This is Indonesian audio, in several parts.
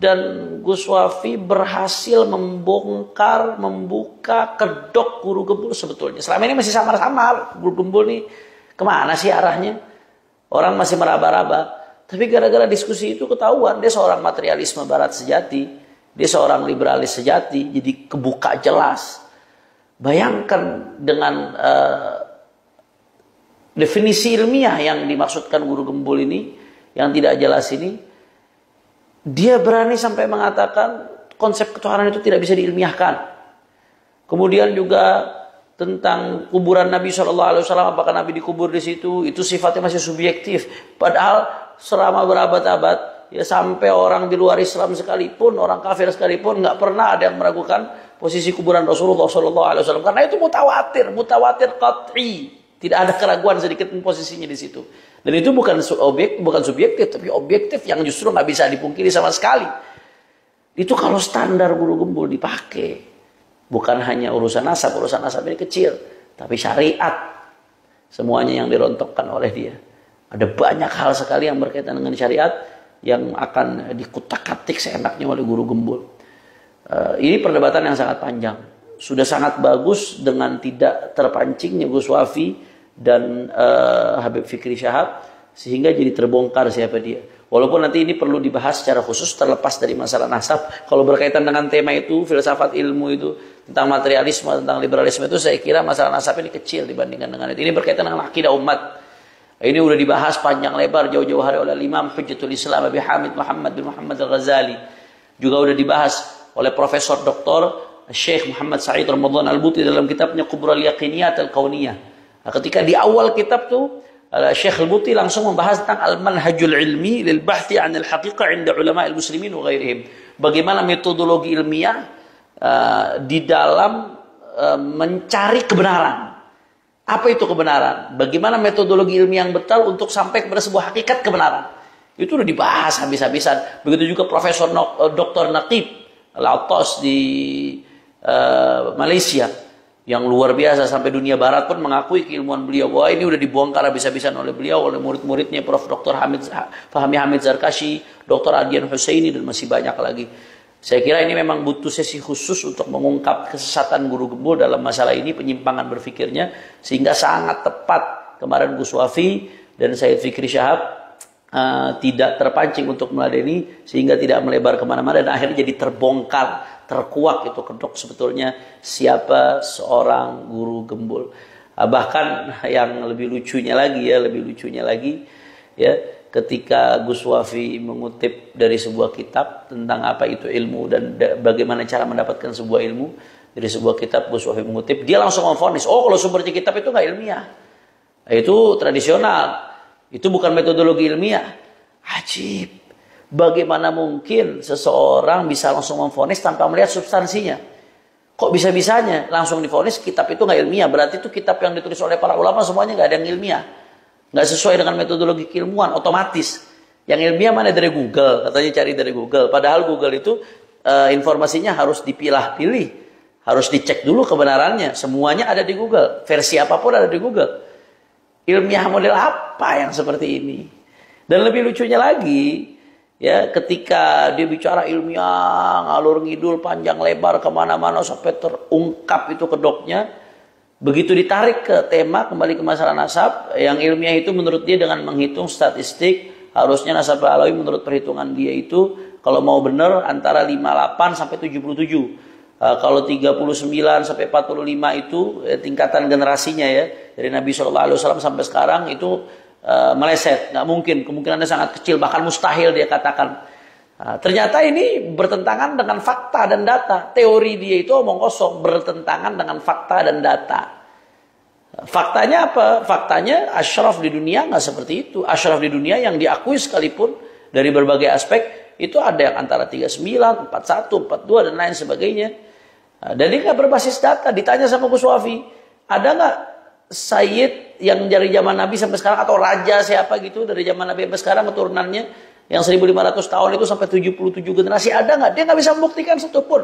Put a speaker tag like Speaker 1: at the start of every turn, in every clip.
Speaker 1: dan Gus Wafi berhasil membongkar, membuka kedok guru gembul sebetulnya. Selama ini masih samar-samar, guru gembul nih kemana sih arahnya? Orang masih meraba-raba. Tapi gara-gara diskusi itu ketahuan dia seorang materialisme barat sejati, dia seorang liberalis sejati, jadi kebuka jelas. Bayangkan dengan definisi ilmiah yang dimaksudkan guru gembul ini, yang tidak jelas ini, dia berani sampai mengatakan konsep ketuhanan itu tidak bisa diilmiahkan. Kemudian juga tentang kuburan Nabi SAW, apakah Nabi dikubur di situ, itu sifatnya masih subjektif. Padahal selama berabad-abad, ya sampai orang di luar Islam sekalipun, orang kafir sekalipun, nggak pernah ada yang meragukan posisi kuburan Rasulullah SAW. Karena itu mutawatir qat'i. Tidak ada keraguan sedikit pun posisinya di situ. Dan itu bukan subjektif, tapi objektif yang justru nggak bisa dipungkiri sama sekali. Itu kalau standar guru gembul dipakai, bukan hanya urusan nasab ini kecil, tapi syariat semuanya yang dirontokkan oleh dia. Ada banyak hal sekali yang berkaitan dengan syariat yang akan dikutak-katik seenaknya oleh guru gembul. Ini perdebatan yang sangat panjang. Sudah sangat bagus dengan tidak terpancingnya Gus Wafi dan Habib Fikri Syahab, sehingga jadi terbongkar siapa dia. Walaupun nanti ini perlu dibahas secara khusus terlepas dari masalah nasab. Kalau berkaitan dengan tema itu, filsafat ilmu itu, tentang materialisme, tentang liberalisme itu, saya kira masalah nasab ini kecil dibandingkan dengan itu. Ini berkaitan dengan akidah umat. Ini udah dibahas panjang lebar jauh-jauh hari oleh Imam Hujjatul Islam Abi Hamid Muhammad bin Muhammad Al-Ghazali. Juga udah dibahas oleh Profesor Dr. Syekh Muhammad Sa'id Ramadan Al-Buti dalam kitabnya Kubral Yaqiniyat Al-Kauniyah. Nah, ketika di awal kitab tuh Syekh Al-Buti langsung membahas tentang al-manhajul ilmi lil bahthi 'anil haqiqah 'inda ulama al-muslimin wa ghairihim. Bagaimana metodologi ilmiah di dalam mencari kebenaran. Apa itu kebenaran? Bagaimana metodologi ilmiah yang betul untuk sampai kepada sebuah hakikat kebenaran. Itu udah dibahas habis-habisan. Begitu juga Profesor Dr. Naqib Al-Attas di Malaysia, yang luar biasa, sampai dunia barat pun mengakui keilmuan beliau. Wah, ini udah dibongkar habis-habisan oleh beliau, oleh murid-muridnya Prof. Dr. Fahmi Hamid Zarkashi, Dr. Adian Husaini, dan masih banyak lagi. Saya kira ini memang butuh sesi khusus untuk mengungkap kesesatan guru gembul dalam masalah ini, penyimpangan berfikirnya, sehingga sangat tepat kemarin Gus Wafi dan Sayyid Fikri Syahab tidak terpancing untuk meladeni, sehingga tidak melebar kemana-mana, dan akhirnya jadi terbongkar, terkuak itu kedok sebetulnya siapa seorang guru gembul. Bahkan yang lebih lucunya lagi ya, ketika Gus Wafi mengutip dari sebuah kitab tentang apa itu ilmu dan bagaimana cara mendapatkan sebuah ilmu dari sebuah kitab, Gus Wafi mengutip, dia langsung memvonis, oh kalau sumbernya kitab itu nggak ilmiah, itu tradisional, itu bukan metodologi ilmiah. Ajib. Bagaimana mungkin seseorang bisa langsung memvonis tanpa melihat substansinya? Kok bisa-bisanya langsung divonis kitab itu nggak ilmiah? Berarti itu kitab yang ditulis oleh para ulama semuanya nggak ada yang ilmiah, nggak sesuai dengan metodologi keilmuan, otomatis. Yang ilmiah mana? Dari Google, katanya cari dari Google. Padahal Google itu informasinya harus dipilah-pilih, harus dicek dulu kebenarannya. Semuanya ada di Google, versi apapun ada di Google. Ilmiah model apa yang seperti ini? Dan lebih lucunya lagi, ya, ketika dia bicara ilmiah, ngalur ngidul panjang lebar kemana-mana sampai terungkap itu kedoknya, begitu ditarik ke tema kembali ke masalah nasab, yang ilmiah itu menurut dia dengan menghitung statistik, harusnya nasab alawi menurut perhitungan dia itu kalau mau benar antara 58 sampai 77. Kalau 39 sampai 45 itu tingkatan generasinya ya, dari Nabi SAW sampai sekarang itu meleset, nggak mungkin, kemungkinannya sangat kecil, bahkan mustahil dia katakan. Ternyata ini bertentangan dengan fakta dan data. Teori dia itu omong kosong, bertentangan dengan fakta dan data. Faktanya apa? Faktanya asyraf di dunia nggak seperti itu. Asyraf di dunia yang diakui sekalipun dari berbagai aspek itu ada yang antara 39, 41, 42 dan lain sebagainya. Dan ini nggak berbasis data. Ditanya sama Gus Wafi, ada nggak Sayyid yang dari zaman Nabi sampai sekarang, atau raja siapa gitu dari zaman Nabi sampai sekarang keturunannya yang 1500 tahun itu sampai 77 generasi, ada nggak? Dia nggak bisa membuktikan satu pun.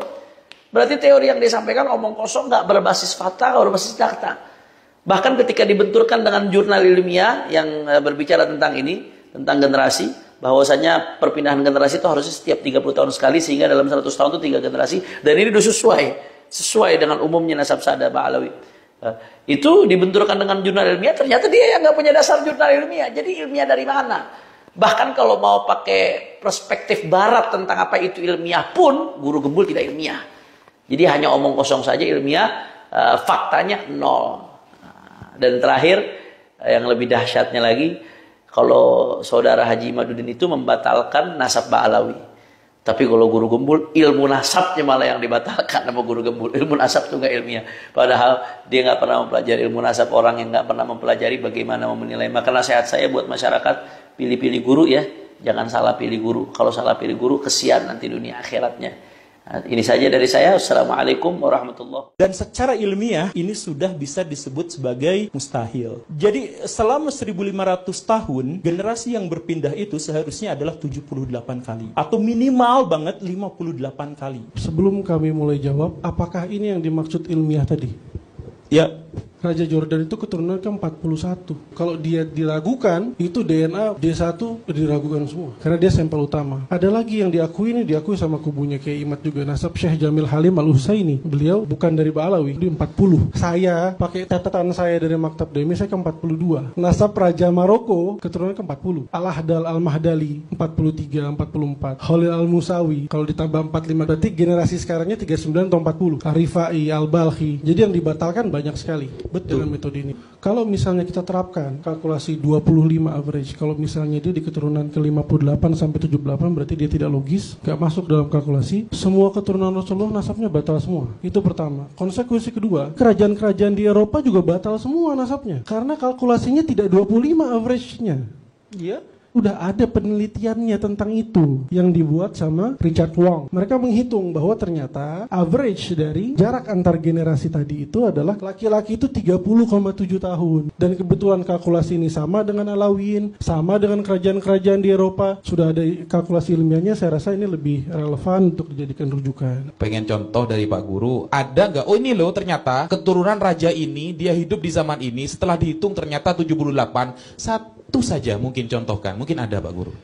Speaker 1: Berarti teori yang disampaikan omong kosong, nggak berbasis fakta, nggak berbasis data. Bahkan ketika dibenturkan dengan jurnal ilmiah yang berbicara tentang ini, tentang generasi, bahwasanya perpindahan generasi itu harusnya setiap 30 tahun sekali, sehingga dalam 100 tahun itu 3 generasi, dan ini sudah sesuai dengan umumnya nasab sada Ba'alawi. Itu dibenturkan dengan jurnal ilmiah, ternyata dia yang nggak punya dasar jurnal ilmiah. Jadi ilmiah dari mana? Bahkan kalau mau pakai perspektif barat tentang apa itu ilmiah pun, Guru Gembul tidak ilmiah. Jadi hanya omong kosong saja, ilmiah faktanya nol. Dan terakhir, yang lebih dahsyatnya lagi, kalau saudara Haji Imaduddin itu membatalkan nasab Ba'alawi. Tapi kalau Guru Gembul, ilmu nasabnya malah yang dibatalkan sama Guru Gembul. Ilmu nasab itu nggak ilmiah. Padahal dia nggak pernah mempelajari ilmu nasab. Orang yang nggak pernah mempelajari bagaimana menilai. Maka nasihat saya buat masyarakat, pilih-pilih guru ya. Jangan salah pilih guru. Kalau salah pilih guru, kesian nanti dunia akhiratnya. Nah, ini saja dari saya. Assalamualaikum warahmatullahi wabarakatuh.
Speaker 2: Dan secara ilmiah ini sudah bisa disebut sebagai mustahil. Jadi selama 1500 tahun, generasi yang berpindah itu seharusnya adalah 78 kali. Atau minimal banget 58 kali.
Speaker 3: Sebelum kami mulai jawab, apakah ini yang dimaksud ilmiah tadi?
Speaker 2: Ya,
Speaker 3: Raja Jordan itu keturunan ke-41. Kalau dia diragukan, itu DNA D1 diragukan semua. Karena dia sampel utama. Ada lagi yang diakui sama kubunya Kiai Imad juga. Nasab Syekh Jamil Halim Al-Husaini. Beliau bukan dari Ba'alawi, di 40. Saya, pakai catatan saya dari Maktab Demi, saya ke-42. Nasab Raja Maroko, keturunan ke-40. Al-Ahdal Al-Mahdali, 43, 44. Khalil Al-Musawi, kalau ditambah 45, berarti generasi sekarangnya 39 atau 40. Al-Rifai, Al-Balkhi. Jadi yang dibatalkan banyak sekali. Betul. Dengan metode ini. Kalau misalnya kita terapkan kalkulasi 25 average, kalau misalnya dia di keturunan ke-58 sampai 78, berarti dia tidak logis, gak masuk dalam kalkulasi. Semua keturunan Rasulullah nasabnya batal semua. Itu pertama. Konsekuensi kedua, kerajaan-kerajaan di Eropa juga batal semua nasabnya. Karena kalkulasinya tidak 25 average-nya. Ya. Udah ada penelitiannya tentang itu yang dibuat sama Richard Wong. Mereka menghitung bahwa ternyata average dari jarak antar generasi tadi itu adalah laki-laki itu 30,7 tahun. Dan kebetulan kalkulasi ini sama dengan Alawiyyin, sama dengan kerajaan-kerajaan di Eropa. Sudah ada kalkulasi ilmiahnya, saya rasa ini lebih relevan untuk dijadikan rujukan.
Speaker 4: Pengen contoh dari Pak Guru, ada nggak? Oh ini loh ternyata keturunan raja ini, dia hidup di zaman ini, setelah dihitung ternyata 78. Satu saja mungkin contohkan, mungkin ada Pak Guru.